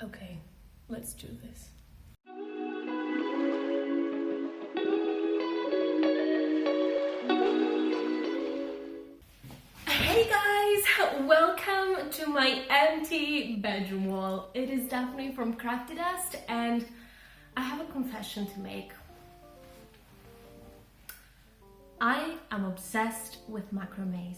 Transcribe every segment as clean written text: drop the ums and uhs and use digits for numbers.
Okay, let's do this. Hey guys, welcome to my empty bedroom wall. It is Daphne from Craftydusters and I have a confession to make. I am obsessed with macrames.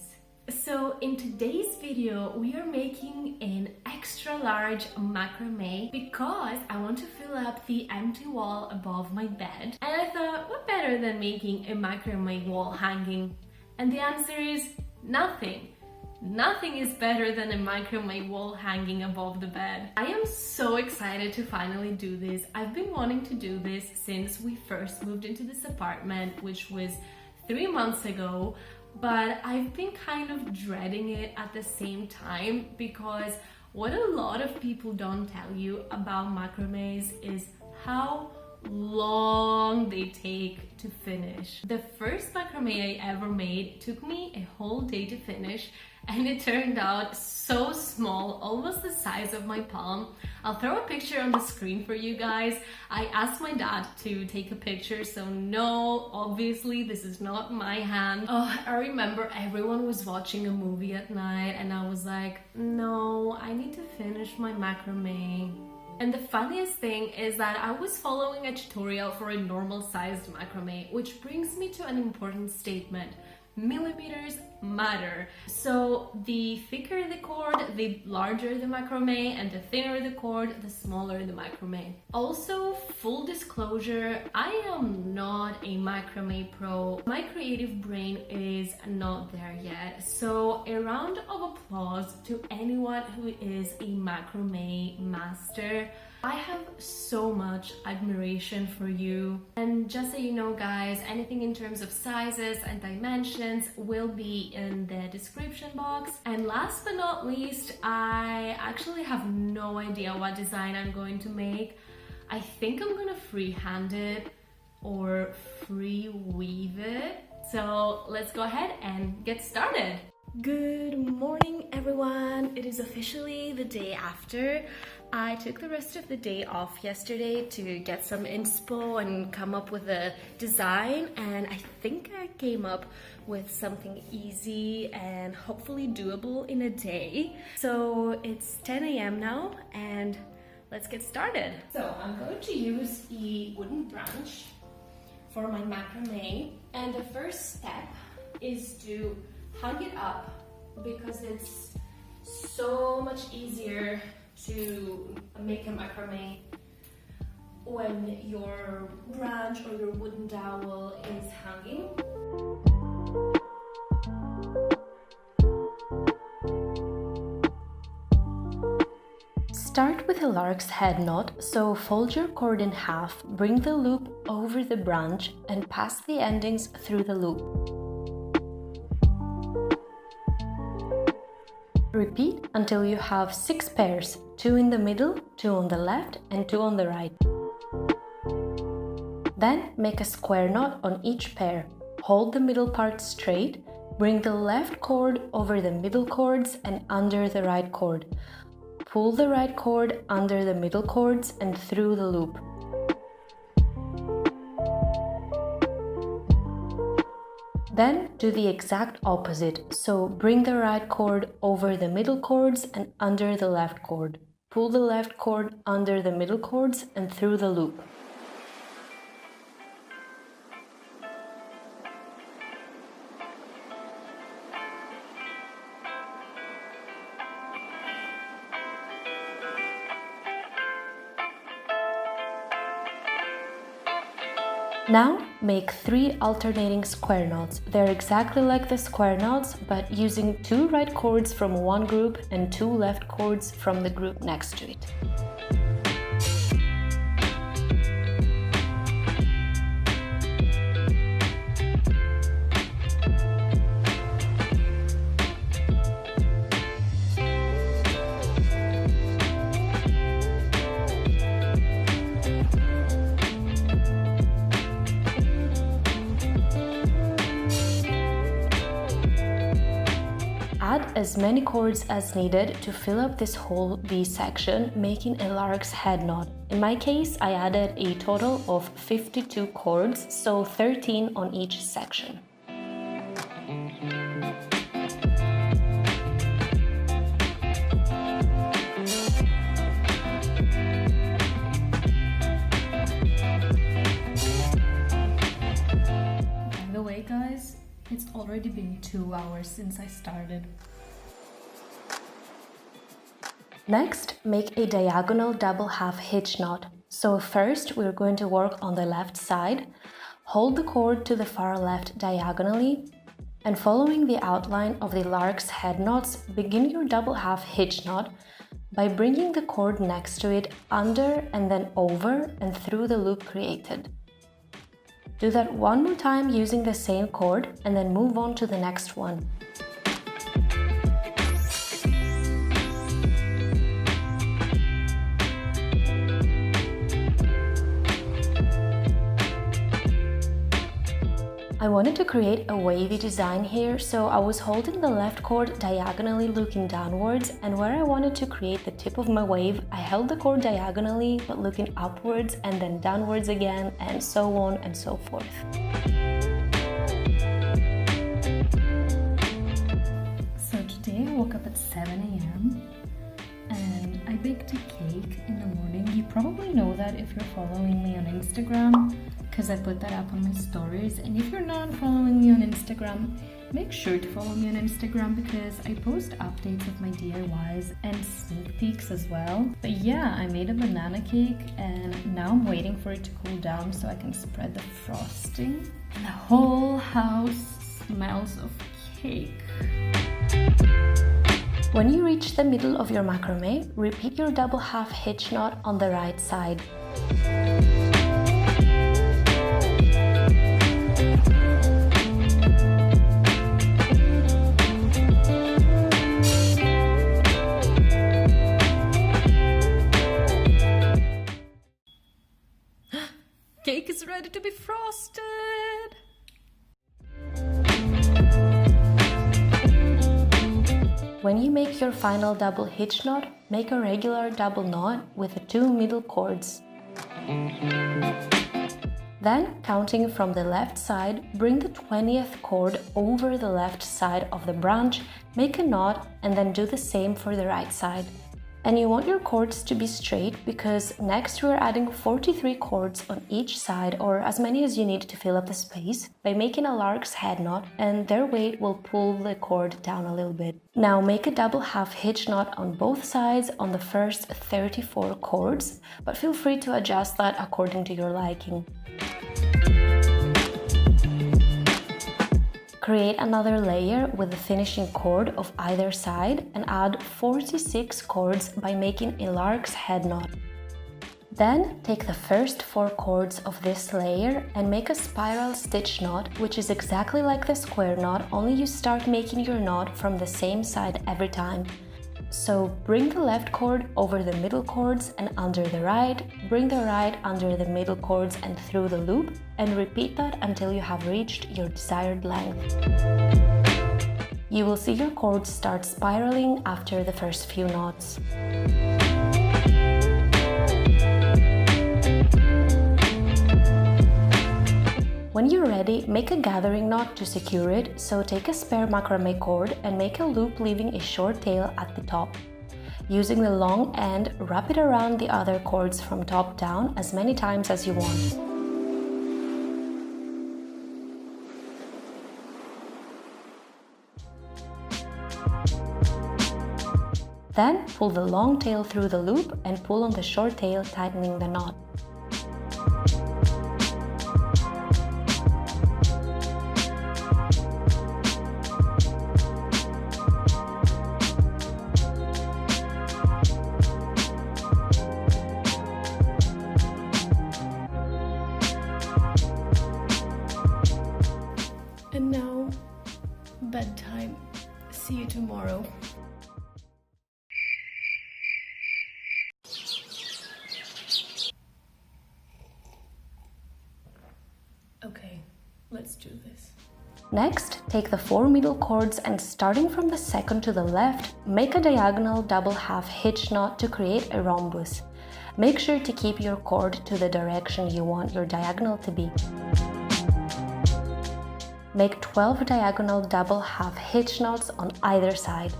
So in today's video, we are making an extra large macrame because I want to fill up the empty wall above my bed. And I thought, what better than making a macrame wall hanging? And the answer is nothing. Nothing is better than a macrame wall hanging above the bed. I am so excited to finally do this. I've been wanting to do this since we first moved into this apartment, which was 3 months ago. But I've been kind of dreading it at the same time because what a lot of people don't tell you about macrames is how long they take to finish. The first macrame I ever made took me a whole day to finish and it turned out so small, almost the size of my palm. I'll throw a picture on the screen for you guys. I asked my dad to take a picture, so no, obviously this is not my hand. Oh, I remember everyone was watching a movie at night and I was like, no, I need to finish my macrame. And the funniest thing is that I was following a tutorial for a normal sized macrame, which brings me to an important statement. Millimeters matter. So the thicker the cord, the larger the macrame, and the thinner the cord, the smaller the macrame. Also, full disclosure, I am not a macrame pro. My creative brain is not there yet. So a round of applause to anyone who is a macrame master. I have so much admiration for you. And just so you know guys, anything in terms of sizes and dimensions will be in the description box. And last but not least, I actually have no idea what design I'm going to make. I think I'm gonna freehand it or free weave it. So let's go ahead and get started. Good morning everyone. It is officially the day after. I took the rest of the day off yesterday to get some inspo and come up with a design, and I think I came up with something easy and hopefully doable in a day. So it's 10 a.m. now and let's get started. So I'm going to use a wooden branch for my macrame, and the first step is to hang it up because it's so much easier to make a macrame when your branch or your wooden dowel is hanging. Start with a lark's head knot, so fold your cord in half, bring the loop over the branch and pass the endings through the loop. Repeat until you have 6 pairs, 2 in the middle, 2 on the left and 2 on the right. Then make a square knot on each pair. Hold the middle part straight, bring the left cord over the middle cords and under the right cord. Pull the right cord under the middle cords and through the loop. Then do the exact opposite, so bring the right cord over the middle cords and under the left cord. Pull the left cord under the middle cords and through the loop. Now make 3 alternating square knots. They're exactly like the square knots, but using 2 right cords from one group and 2 left cords from the group next to it. as many cords as needed to fill up this whole V section, making a lark's head knot. In my case, I added a total of 52 cords, so 13 on each section. By the way, guys, it's already been 2 hours since I started. Next, make a diagonal double half hitch knot. So first we're going to work on the left side. Hold the cord to the far left diagonally, and following the outline of the lark's head knots, begin your double half hitch knot by bringing the cord next to it under and then over and through the loop created. Do that one more time using the same cord and then move on to the next one. I wanted to create a wavy design here, so I was holding the left cord diagonally looking downwards, and where I wanted to create the tip of my wave, I held the cord diagonally but looking upwards and then downwards again, and so on and so forth. So today I woke up at 7 a.m. and I baked a cake in the morning. You probably know that if you're following me on Instagram, because I put that up on my stories. And if you're not following me on Instagram, make sure to follow me on Instagram because I post updates of my DIYs and sneak peeks as well. But yeah, I made a banana cake and now I'm waiting for it to cool down so I can spread the frosting. And the whole house smells of cake. When you reach the middle of your macrame, repeat your double half hitch knot on the right side. Cake is ready to be frosted! When you make your final double hitch knot, make a regular double knot with the 2 middle cords. Then, counting from the left side, bring the 20th cord over the left side of the branch, make a knot, and then do the same for the right side. And you want your cords to be straight because next we're adding 43 cords on each side, or as many as you need to fill up the space, by making a lark's head knot, and their weight will pull the cord down a little bit. Now make a double half hitch knot on both sides on the first 34 cords, but feel free to adjust that according to your liking. Create another layer with the finishing cord of either side and add 46 cords by making a lark's head knot. Then take the first 4 cords of this layer and make a spiral stitch knot, which is exactly like the square knot, only you start making your knot from the same side every time. So bring the left cord over the middle cords and under the right, bring the right under the middle cords and through the loop, and repeat that until you have reached your desired length. You will see your cords start spiraling after the first few knots. When you're ready, make a gathering knot to secure it, so take a spare macrame cord and make a loop leaving a short tail at the top. Using the long end, wrap it around the other cords from top down as many times as you want. Then pull the long tail through the loop and pull on the short tail, tightening the knot. And now, bedtime. See you tomorrow. Okay, let's do this. Next, Take the 4 middle cords and starting from the second to the left, make a diagonal double half hitch knot to create a rhombus. Make sure to keep your cord to the direction you want your diagonal to be. Make 12 diagonal double half hitch knots on either side.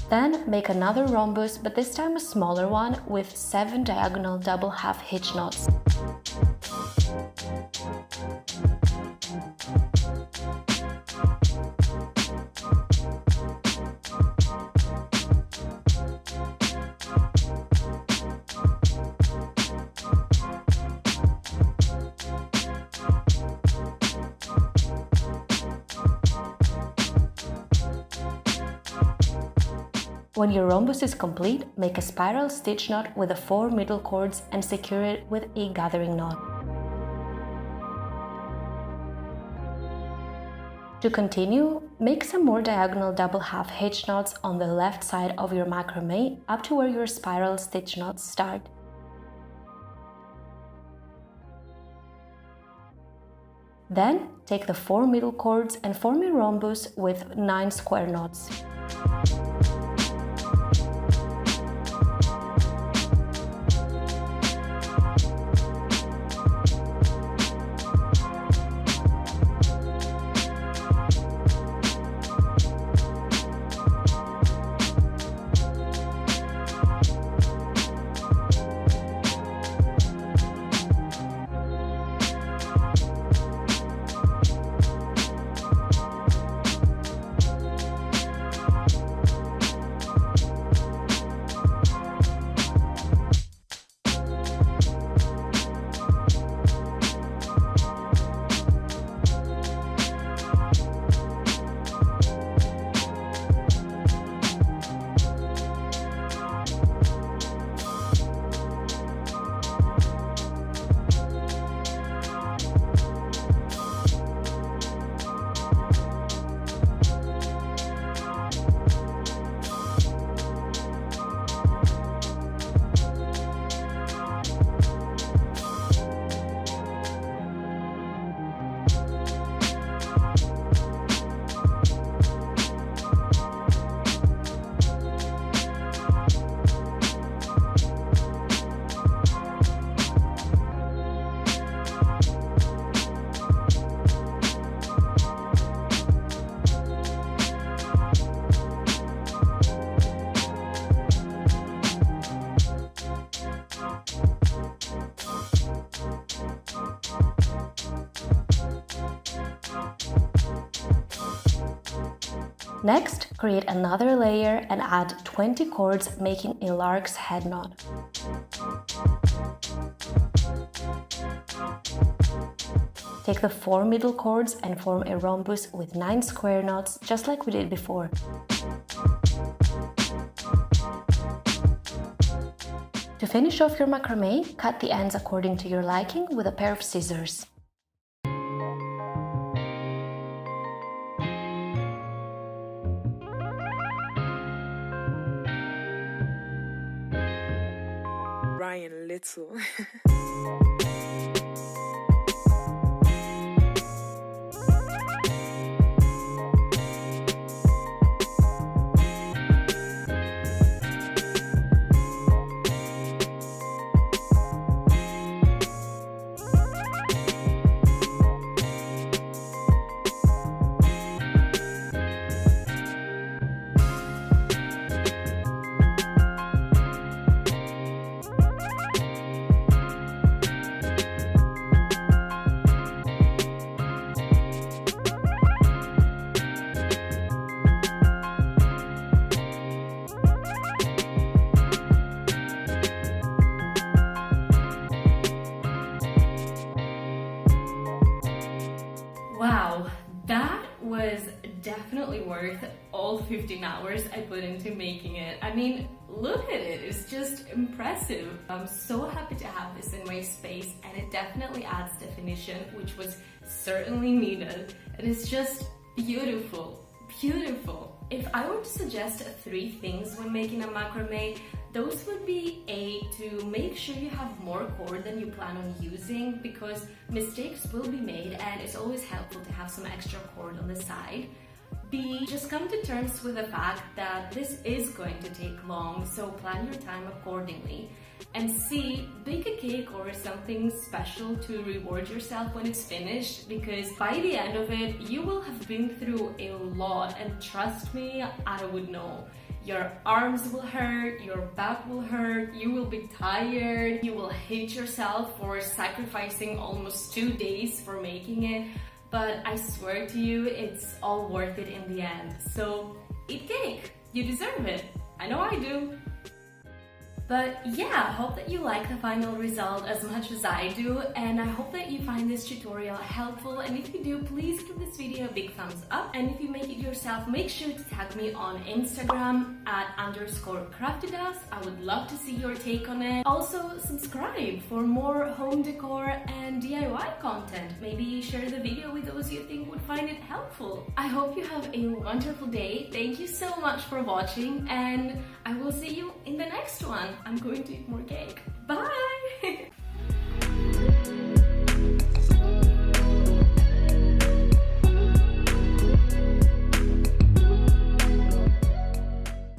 Then make another rhombus, but this time a smaller one with 7 diagonal double half hitch knots. When your rhombus is complete, make a spiral stitch knot with the 4 middle cords and secure it with a gathering knot. To continue, make some more diagonal double half hitch knots on the left side of your macrame up to where your spiral stitch knots start. Then take the 4 middle cords and form a rhombus with 9 square knots. Next, create another layer and add 20 cords, making a lark's head knot. Take the 4 middle cords and form a rhombus with 9 square knots, just like we did before. To finish off your macrame, cut the ends according to your liking with a pair of scissors. Ryan Little. worth all 15 hours I put into making it. I mean, look at it, it's just impressive. I'm so happy to have this in my space, and it definitely adds definition, which was certainly needed. And it's just beautiful, beautiful. If I were to suggest 3 things when making a macrame, those would be A, to make sure you have more cord than you plan on using, because mistakes will be made and it's always helpful to have some extra cord on the side. B, just come to terms with the fact that this is going to take long, so plan your time accordingly. And C, bake a cake or something special to reward yourself when it's finished, because by the end of it, you will have been through a lot, and trust me, I would know. Your arms will hurt, your back will hurt, you will be tired, you will hate yourself for sacrificing almost 2 days for making it, but I swear to you, it's all worth it in the end. So eat cake, you deserve it. I know I do. But yeah, I hope that you like the final result as much as I do, and I hope that you find this tutorial helpful, and if you do, please give this video a big thumbs up, and if you make it yourself, make sure to tag me on Instagram @_Craftydusters. I would love to see your take on it. Also, subscribe for more home decor and DIY content. Maybe share the video with those you think would find it helpful. I hope you have a wonderful day. Thank you so much for watching, and I will see you in the next one. I'm going to eat more cake. Bye!